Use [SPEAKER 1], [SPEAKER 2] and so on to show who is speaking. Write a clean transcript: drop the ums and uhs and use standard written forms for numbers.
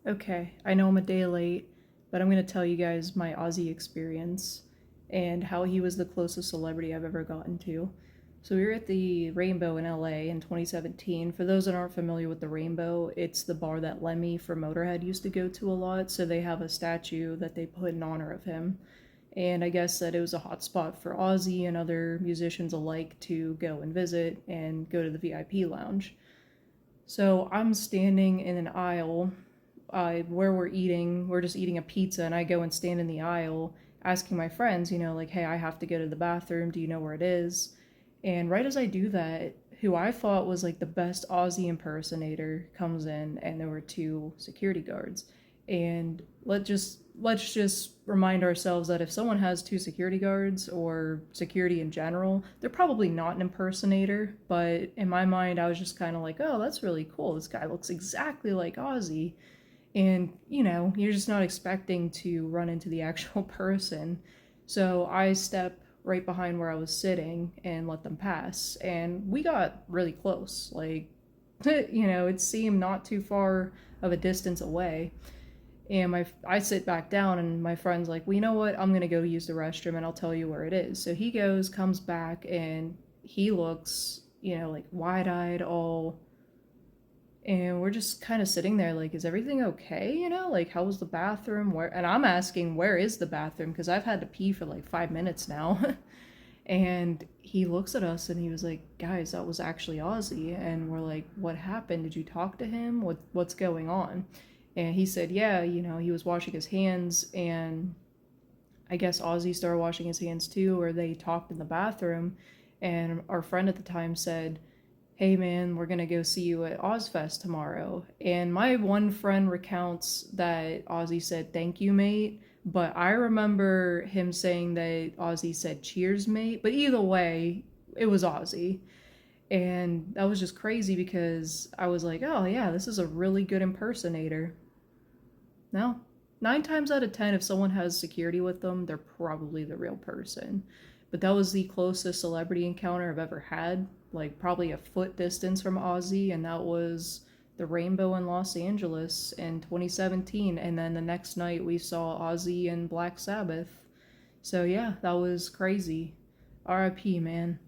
[SPEAKER 1] Okay, I know I'm a day late, but I'm going to tell you guys my Ozzy experience and how he was the closest celebrity I've ever gotten to. So we were at the Rainbow in LA in 2017. For those that aren't familiar with the Rainbow, it's the bar that Lemmy from Motorhead used to go to a lot. So they have a statue that they put in honor of him. And I guess that it was a hot spot for Ozzy and other musicians alike to go and visit and go to the VIP lounge. So I'm standing in an aisle where we're eating. We're just eating a pizza, and I go and stand in the aisle asking my friends, like, hey, I have to go to the bathroom. Do you know where it is? And right as I do that, who I thought was like the best Aussie impersonator comes in, and there were two security guards. And let's just remind ourselves that if someone has two security guards or security in general, they're probably not an impersonator. But in my mind, I was just kind of like, oh, that's really cool. This guy looks exactly like Ozzy. And you're just not expecting to run into the actual person. So I step right behind where I was sitting and let them pass, and we got really close, like it seemed not too far of a distance away. And I sit back down, and my friend's like, well, you know what, I'm gonna go use the restroom and I'll tell you where it is. So he goes, comes back, and he looks like wide-eyed, all, and we're just kind of sitting there like, is everything okay? Like, how was the bathroom? Where? And I'm asking, where is the bathroom? Because I've had to pee for like 5 minutes now. And he looks at us and he was like, guys, that was actually Ozzy. And we're like, what happened? Did you talk to him? What's going on? And he said, yeah, he was washing his hands, and I guess Ozzy started washing his hands too, or they talked in the bathroom. And our friend at the time said, hey man, we're gonna go see you at Ozfest tomorrow. And my one friend recounts that Ozzy said, thank you, mate. But I remember him saying that Ozzy said, cheers, mate. But either way, it was Ozzy. And that was just crazy because I was like, oh yeah, this is a really good impersonator. No, 9 times out of 10, if someone has security with them, they're probably the real person. But that was the closest celebrity encounter I've ever had, like probably a foot distance from Ozzy, and that was the Rainbow in Los Angeles in 2017. And then the next night we saw Ozzy and Black Sabbath. So yeah, that was crazy. RIP, man.